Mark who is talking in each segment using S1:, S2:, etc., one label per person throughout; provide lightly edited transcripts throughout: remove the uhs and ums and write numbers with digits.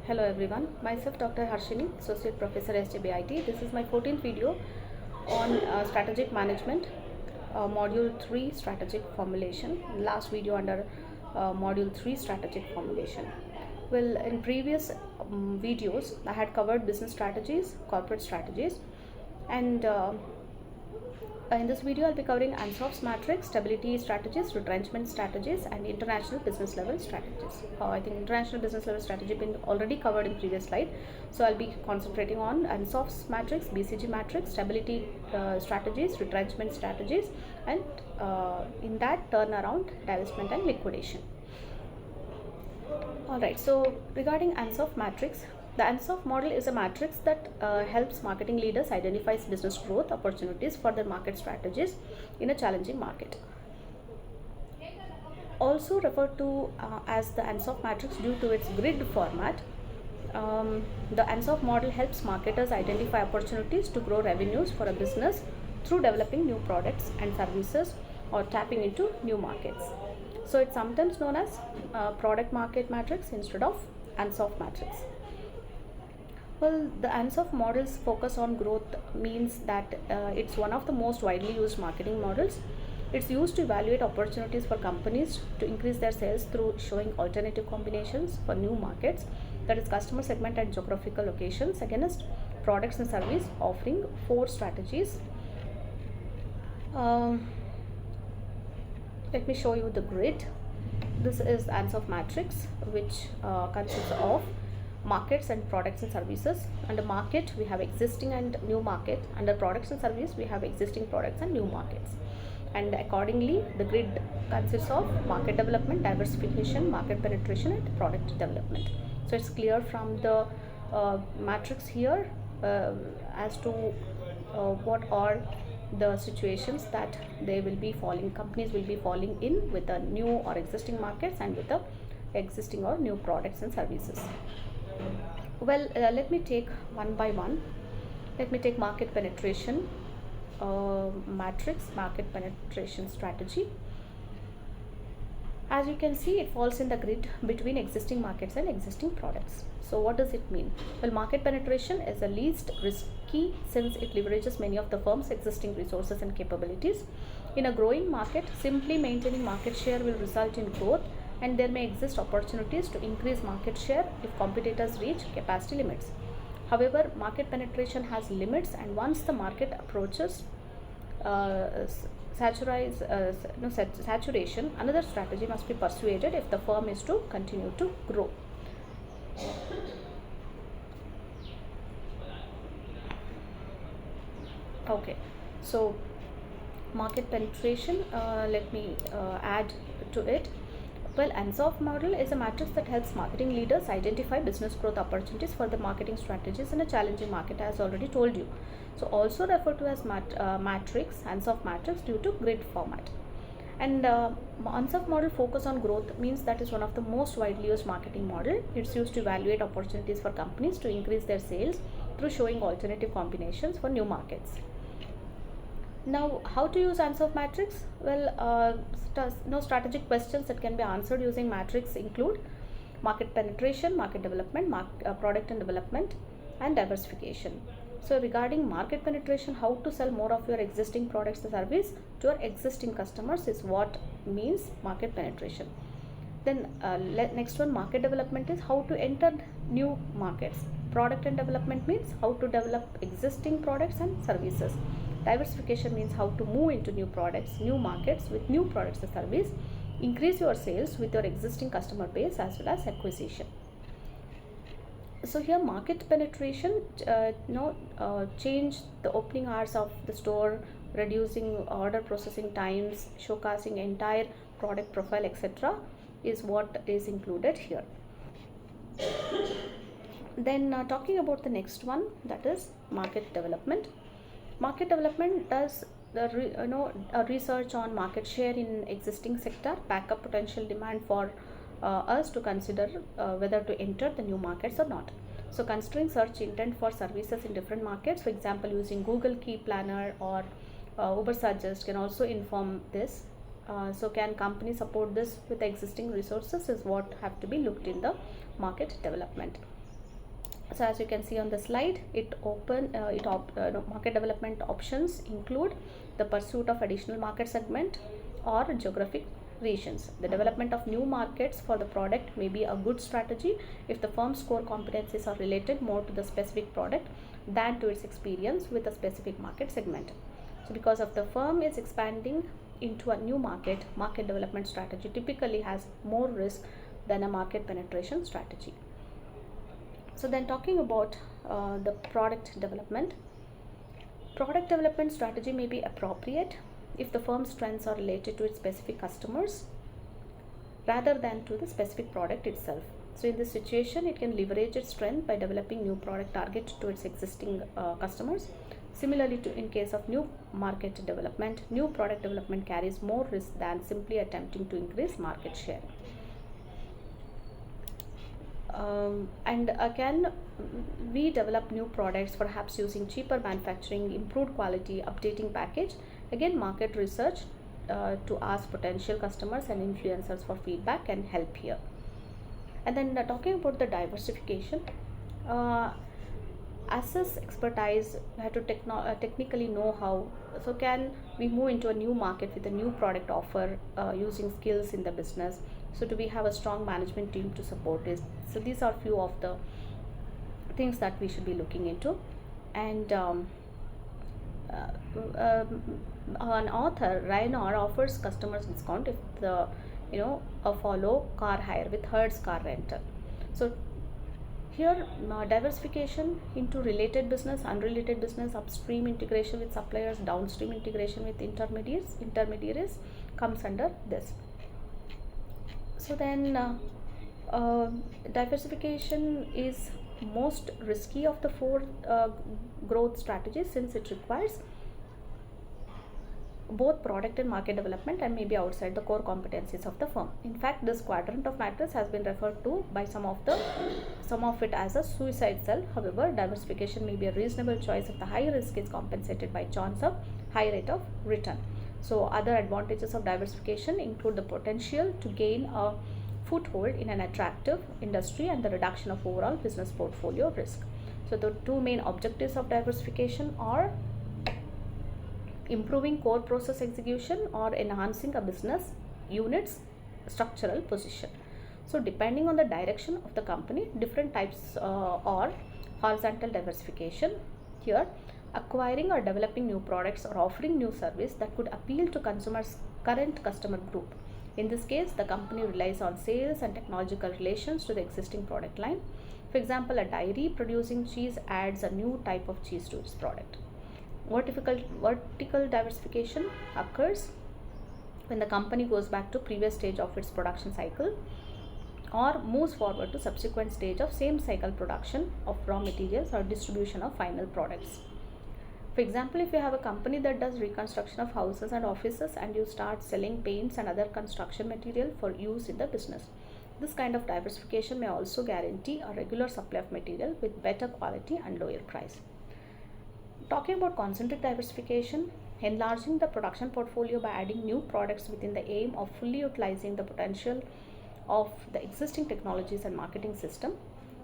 S1: Hello everyone, myself Dr. Harshini, Associate Professor SJBIT. This is my 14th video on strategic management, Module 3 strategic formulation. Last video under Module 3 strategic formulation. Well, in previous videos, I had covered business strategies, corporate strategies, and in this video, I'll be covering Ansoff's matrix, stability strategies, retrenchment strategies, and international business level strategies. I think international business level strategy been already covered in previous slide. So I'll be concentrating on Ansoff's matrix, BCG matrix, stability strategies, retrenchment strategies, and in that turnaround, divestment and liquidation. Alright, so regarding Ansoff matrix, the Ansoff model is a matrix that helps marketing leaders identify business growth opportunities for their market strategies in a challenging market. Also referred to as the Ansoff matrix due to its grid format, the Ansoff model helps marketers identify opportunities to grow revenues for a business through developing new products and services or tapping into new markets. So it's sometimes known as product market matrix instead of Ansoff matrix. Well, the Ansoff model's focus on growth means that it's one of the most widely used marketing models. It's used to evaluate opportunities for companies to increase their sales through showing alternative combinations for new markets, that is customer segment and geographical locations, against products and service, offering 4 strategies. Let me show you the grid. This is the Ansoff matrix, which consists of markets and products and services. Under market, we have existing and new market. Under products and service, we have existing products and new markets. And accordingly, the grid consists of market development, diversification, market penetration, and product development. So it's clear from the matrix here as to what are the situations that they will be falling, companies will be falling in with the new or existing markets and with the existing or new products and services. Well, let me take one by one. Let me take market penetration matrix, market penetration strategy. As you can see, it falls in the grid between existing markets and existing products. So what does it mean? Well, market penetration is the least risky since it leverages many of the firm's existing resources and capabilities. In a growing market, simply maintaining market share will result in growth, and there may exist opportunities to increase market share if competitors reach capacity limits. However, market penetration has limits, and once the market approaches saturation, another strategy must be pursued if the firm is to continue to grow. Okay, so market penetration, let me add to it. Well, Ansoff model is a matrix that helps marketing leaders identify business growth opportunities for the marketing strategies in a challenging market, as already told you. So also referred to as matrix, Ansoff matrix, due to grid format. And Ansoff model focus on growth means that is one of the most widely used marketing model. It's used to evaluate opportunities for companies to increase their sales through showing alternative combinations for new markets. Now, how to use Ansoff matrix? Well, strategic questions that can be answered using matrix include market penetration, market development, product and development, and diversification. So regarding market penetration, how to sell more of your existing products and service to your existing customers is what means market penetration. Then next one, market development, is how to enter new markets. Product and development means how to develop existing products and services. Diversification means how to move into new products, new markets with new products and service, increase your sales with your existing customer base as well as acquisition. So here market penetration, change the opening hours of the store, reducing order processing times, showcasing entire product profile, etc. is what is included here. Then talking about the next one, that is market development. Market development does the research on market share in existing sector, backup potential demand for us to consider whether to enter the new markets or not. So considering search intent for services in different markets, for example using Google Key Planner or Ubersuggest can also inform this. So can companies support this with existing resources is what have to be looked in the market development. So as you can see on the slide, market development options include the pursuit of additional market segment or geographic regions. The development of new markets for the product may be a good strategy if the firm's core competencies are related more to the specific product than to its experience with a specific market segment. So because of the firm is expanding into a new market, market development strategy typically has more risk than a market penetration strategy. So then talking about the product development strategy may be appropriate if the firm's strengths are related to its specific customers rather than to the specific product itself. So in this situation, it can leverage its strength by developing new product targeted to its existing customers. Similarly, in case of new market development, new product development carries more risk than simply attempting to increase market share. And again, we develop new products perhaps using cheaper manufacturing, improved quality, updating package. Again, market research to ask potential customers and influencers for feedback can help here. And then talking about the diversification, assess expertise, we have to technically know how. So can we move into a new market with a new product offer using skills in the business? So do we have a strong management team to support this? So these are few of the things that we should be looking into. And an author, Raynor, offers customers discount if the follow car hire with Hertz car rental. So here diversification into related business, unrelated business, upstream integration with suppliers, downstream integration with intermediaries comes under this. So then diversification is most risky of the four growth strategies, since it requires both product and market development and maybe outside the core competencies of the firm. In fact, this quadrant of matters has been referred to by some of it as a suicide cell. However, diversification may be a reasonable choice if the high risk is compensated by chance of high rate of return. So other advantages of diversification include the potential to gain a foothold in an attractive industry and the reduction of overall business portfolio risk. So the two main objectives of diversification are improving core process execution or enhancing a business unit's structural position. So depending on the direction of the company, different types are horizontal diversification. Here, acquiring or developing new products or offering new service that could appeal to consumers' current customer group. In this case, the company relies on sales and technological relations to the existing product line. For example, a dairy producing cheese adds a new type of cheese to its product. Vertical diversification occurs when the company goes back to previous stage of its production cycle or moves forward to subsequent stage of same cycle production of raw materials or distribution of final products. For example, if you have a company that does reconstruction of houses and offices and you start selling paints and other construction material for use in the business, this kind of diversification may also guarantee a regular supply of material with better quality and lower price. Talking about concentric diversification, enlarging the production portfolio by adding new products within the aim of fully utilizing the potential of the existing technologies and marketing system.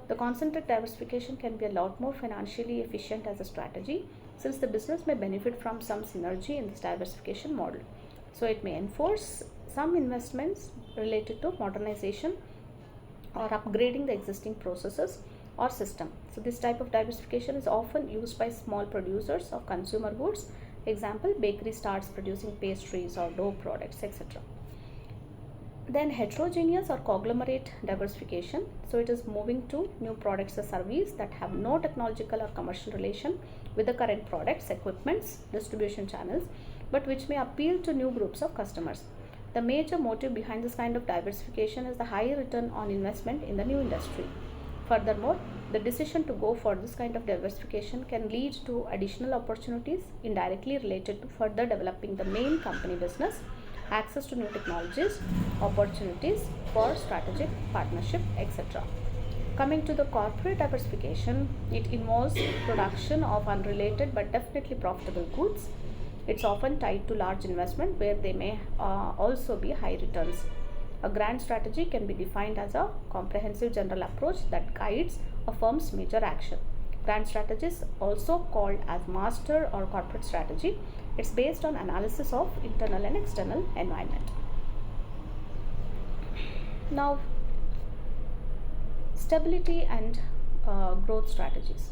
S1: The concentric diversification can be a lot more financially efficient as a strategy, since the business may benefit from some synergy in this diversification model. So it may enforce some investments related to modernization or upgrading the existing processes or system. So this type of diversification is often used by small producers of consumer goods. Example, bakery starts producing pastries or dough products, etc. Then heterogeneous or conglomerate diversification. So it is moving to new products or services that have no technological or commercial relation with the current products, equipments, distribution channels, but which may appeal to new groups of customers. The major motive behind this kind of diversification is the high return on investment in the new industry. Furthermore, the decision to go for this kind of diversification can lead to additional opportunities indirectly related to further developing the main company business, access to new technologies, opportunities for strategic partnership, etc. Coming to the corporate diversification, it involves production of unrelated but definitely profitable goods. It's often tied to large investment where they may also be high returns. A grand strategy can be defined as a comprehensive general approach that guides a firm's major action. Grand strategy is also called as master or corporate strategy. It's based on analysis of internal and external environment. Now, stability and growth strategies.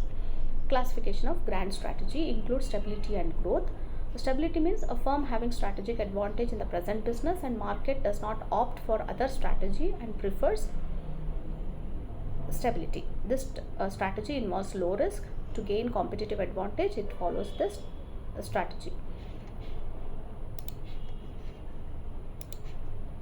S1: Classification of grand strategy includes stability and growth. Stability means a firm having strategic advantage in the present business and market does not opt for other strategy and prefers stability. This strategy involves low risk. To gain competitive advantage, it follows this strategy.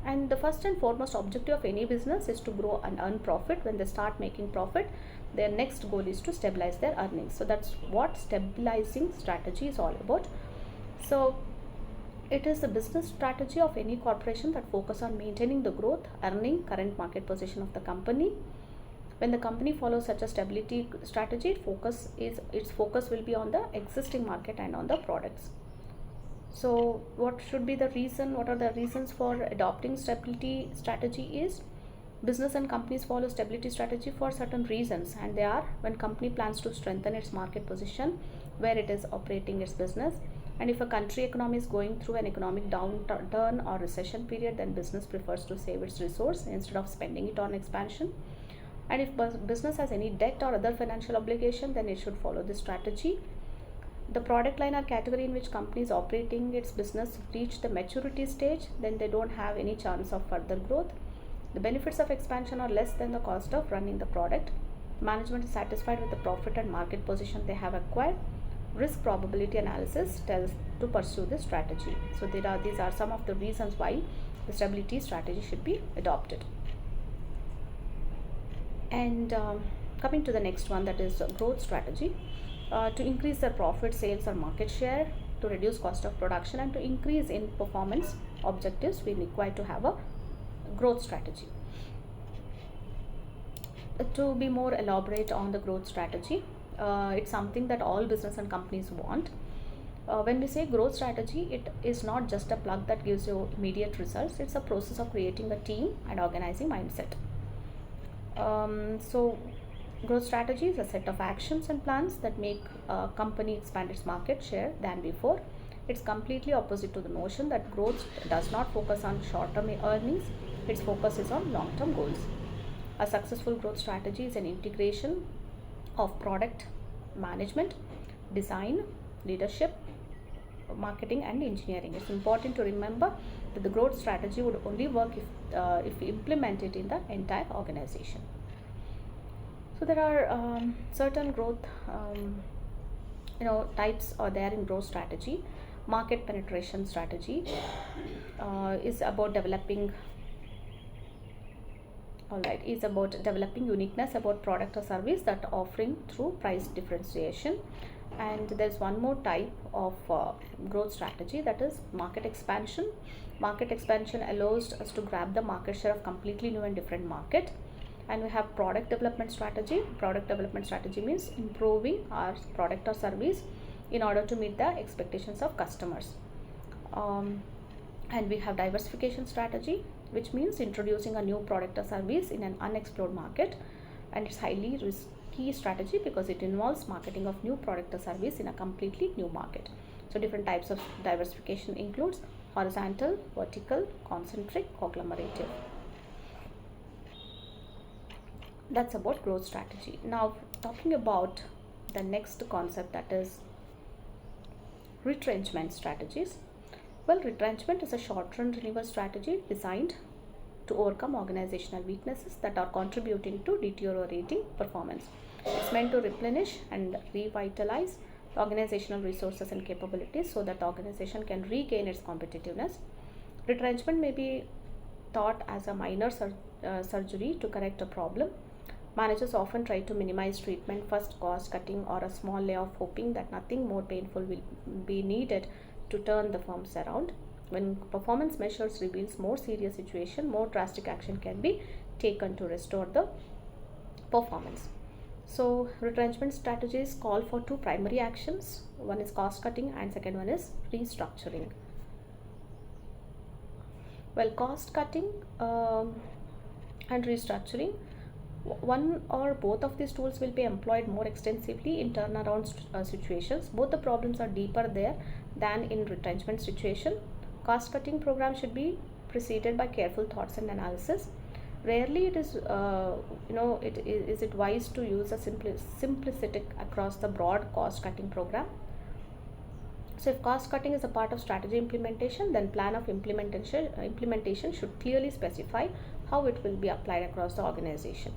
S1: And the first and foremost objective of any business is to grow and earn profit. When they start making profit, their next goal is to stabilize their earnings. So that's what stabilizing strategy is all about. So it is the business strategy of any corporation that focus on maintaining the growth, earning, current market position of the company. When the company follows such a stability strategy, its focus will be on the existing market and on the products. So what should be the reason? What are the reasons for adopting stability strategy? Is business and companies follow stability strategy for certain reasons, and they are: when company plans to strengthen its market position where it is operating its business, and if a country economy is going through an economic downturn or recession period, then business prefers to save its resource instead of spending it on expansion. And if business has any debt or other financial obligation, then it should follow this strategy. The product line or category in which company is operating its business reach the maturity stage, then they don't have any chance of further growth. The benefits of expansion are less than the cost of running the product. Management is satisfied with the profit and market position they have acquired. Risk probability analysis tells to pursue this strategy. So these are some of the reasons why the stability strategy should be adopted. And coming to the next one, that is growth strategy. To increase their profit, sales or market share, to reduce cost of production, and to increase in performance objectives, we require to have a growth strategy. To be more elaborate on the growth strategy, it's something that all business and companies want. When we say growth strategy, it is not just a plug that gives you immediate results. It's a process of creating a team and organizing mindset. So growth strategy is a set of actions and plans that make a company expand its market share than before. It's completely opposite to the notion that growth does not focus on short-term earnings. Its focus is on long-term goals. A successful growth strategy is an integration of product management, design, leadership, marketing and engineering. It's important to remember that the growth strategy would only work if we implement it in the entire organization. So there are certain growth types are there in growth strategy. Market penetration strategy is about developing uniqueness about product or service that offering through price differentiation. And there's one more type of growth strategy, that is market expansion. Market expansion allows us to grab the market share of completely new and different market. And we have product development strategy. Product development strategy means improving our product or service in order to meet the expectations of customers. And we have diversification strategy, which means introducing a new product or service in an unexplored market, and it's highly risky strategy because it involves marketing of new product or service in a completely new market. So different types of diversification includes horizontal, vertical, concentric, conglomerative. That's about growth strategy. Now talking about the next concept, that is retrenchment strategies. Well, retrenchment is a short-run renewal strategy designed to overcome organizational weaknesses that are contributing to deteriorating performance. It's meant to replenish and revitalize the organizational resources and capabilities so that the organization can regain its competitiveness. Retrenchment may be thought as a minor surgery to correct a problem. Managers often try to minimize treatment, first cost cutting or a small layoff, hoping that nothing more painful will be needed to turn the firms around. When performance measures reveals more serious situation, more drastic action can be taken to restore the performance. So retrenchment strategies call for two primary actions. One is cost cutting and second one is restructuring. Well, cost cutting and restructuring, one or both of these tools will be employed more extensively in turnaround situations. Both the problems are deeper there than in retrenchment situation. Cost cutting program should be preceded by careful thoughts and analysis. Rarely it is is it wise to use a simplistic across the broad cost cutting program. So if cost cutting is a part of strategy implementation, then plan of implementation should clearly specify how it will be applied across the organization.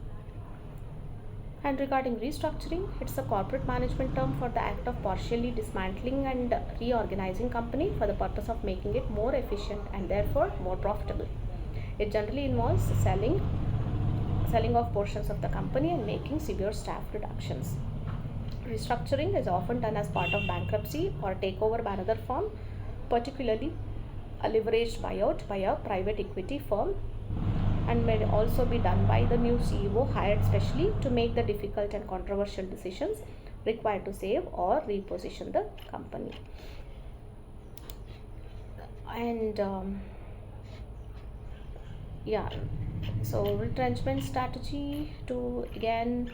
S1: And regarding restructuring, it's a corporate management term for the act of partially dismantling and reorganizing company for the purpose of making it more efficient and therefore more profitable. It generally involves selling off portions of the company and making severe staff reductions. Restructuring is often done as part of bankruptcy or takeover by another firm, particularly a leveraged buyout by a private equity firm, and may also be done by the new CEO hired specially to make the difficult and controversial decisions required to save or reposition the company. And yeah, so retrenchment strategy, to again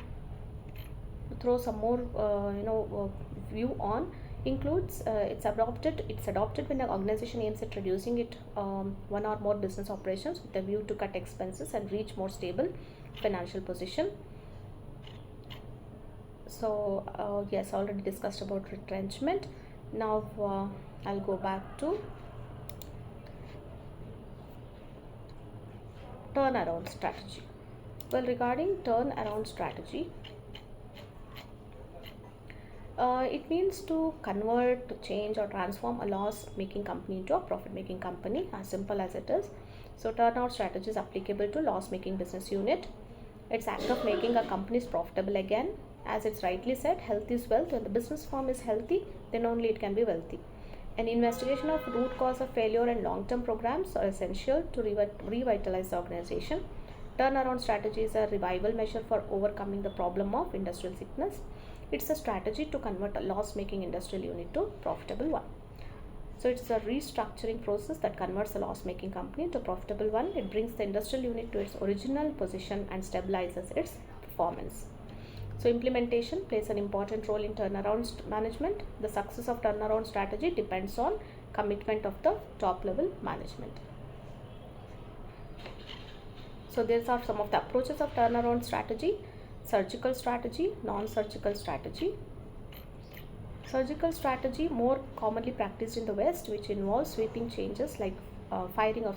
S1: throw some more view on, includes it's adopted when the organization aims at reducing it one or more business operations with a view to cut expenses and reach more stable financial position. So yes, already discussed about retrenchment. Now I'll go back to turnaround strategy. Well, regarding turnaround strategy, it means to convert, to change, or transform a loss making company into a profit making company, as simple as it is. So, turnaround strategy is applicable to loss making business unit. It's act of making a company profitable again. As it's rightly said, health is wealth. When the business firm is healthy, then only it can be wealthy. An investigation of root cause of failure and long term programs are essential to revitalize the organization. Turnaround strategy is a revival measure for overcoming the problem of industrial sickness. It's a strategy to convert a loss-making industrial unit to profitable one. So it's a restructuring process that converts a loss-making company to a profitable one. It brings the industrial unit to its original position and stabilizes its performance. So implementation plays an important role in turnaround management. The success of turnaround strategy depends on commitment of the top level management. So these are some of the approaches of turnaround strategy: surgical strategy, non-surgical strategy. Surgical strategy, more commonly practiced in the West, which involves sweeping changes like firing of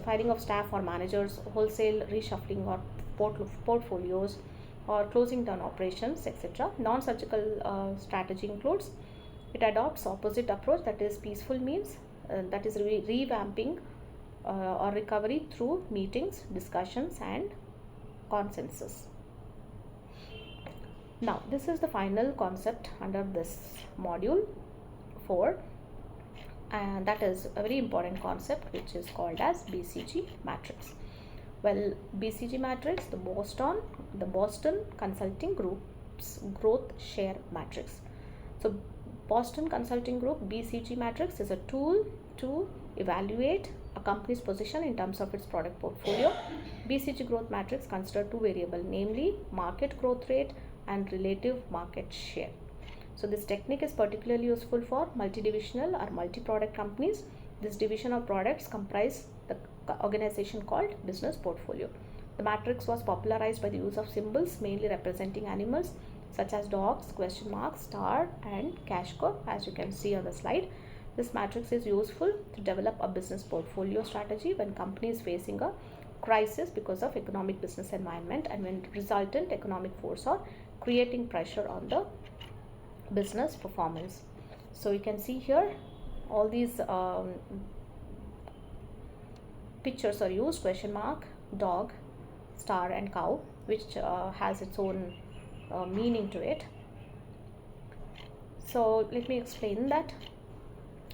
S1: firing of staff or managers, wholesale reshuffling or portfolios, or closing down operations, etc. Non-surgical strategy includes, it adopts opposite approach, that is peaceful means, that is revamping or recovery through meetings, discussions, and consensus. Now, this is the final concept under this module 4, and that is a very important concept which is called as BCG matrix. Well, BCG matrix, the Boston Consulting Group's growth share matrix. So Boston Consulting Group BCG matrix is a tool to evaluate a company's position in terms of its product portfolio. BCG growth matrix considers two variables, namely market growth rate and relative market share. So this technique is particularly useful for multi-divisional or multi-product companies. This division of products comprise the organization called business portfolio. The matrix was popularized by the use of symbols mainly representing animals such as dogs, question mark, star, and cash cow, as you can see on the slide. This matrix is useful to develop a business portfolio strategy when company is facing a crisis because of economic business environment and when resultant economic force are creating pressure on the business performance. So you can see here all these pictures are used: question mark, dog, star, and cow, which has its own meaning to it. So let me explain that.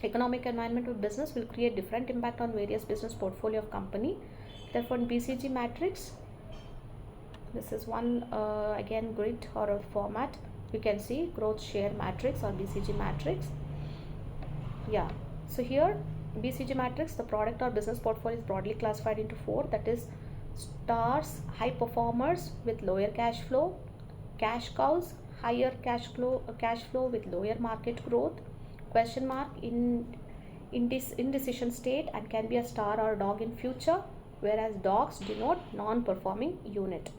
S1: Economic environment of business will create different impact on various business portfolio of company. Therefore, in BCG matrix, this is one again grid or a format. You can see growth share matrix or BCG matrix. Yeah, so here BCG matrix, the product or business portfolio is broadly classified into four, that is stars, high performers with lower cash flow, cash cows, higher cash flow with lower market growth, question mark, indecision state and can be a star or a dog in future, whereas dogs denote non-performing unit.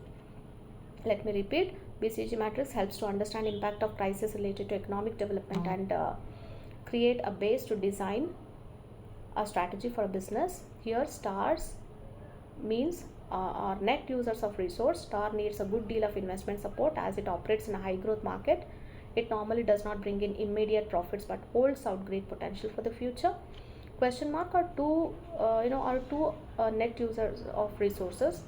S1: Let me repeat. BCG matrix helps to understand impact of crisis related to economic development and create a base to design a strategy for a business. Here stars means are net users of resource. Star needs a good deal of investment support as it operates in a high growth market. It normally does not bring in immediate profits but holds out great potential for the future. Question mark are two net users of resources,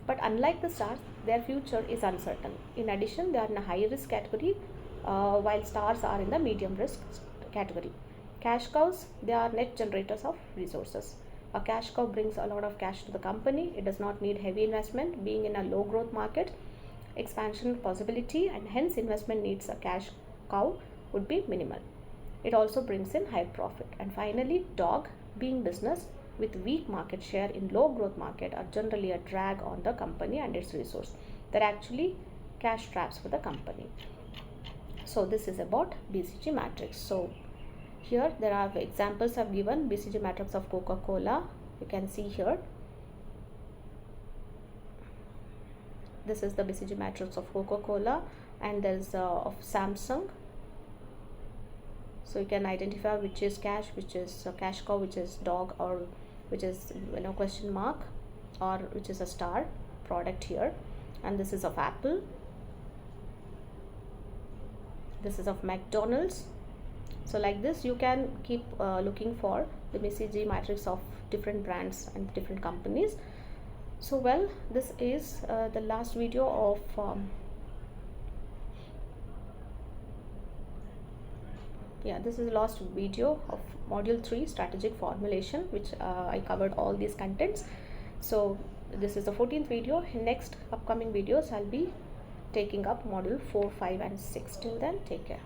S1: but unlike the stars, their future is uncertain. In addition, they are in a high risk category, while stars are in the medium risk category. Cash cows, they are net generators of resources. A cash cow brings a lot of cash to the company. It does not need heavy investment. Being in a low growth market, expansion possibility and hence investment needs a cash cow would be minimal. It also brings in high profit. And finally, dog, being business with weak market share in low growth market, are generally a drag on the company and its resource. They're actually cash traps for the company. So this is about BCG matrix. So here there are examples I've given. BCG matrix of Coca-Cola, you can see here. This is the BCG matrix of Coca-Cola, and there's of Samsung. So you can identify which is cash, which is a cash cow, which is dog, or which is question mark, or which is a star product here. And this is of Apple. This is of McDonald's. So like this you can keep looking for the BCG matrix of different brands and different companies. So well, this is the last video of this is the last video of module 3 strategic formulation, which I covered all these contents. So this is the 14th video. In next upcoming videos I'll be taking up module 4, 5 and 6. Till then, take care.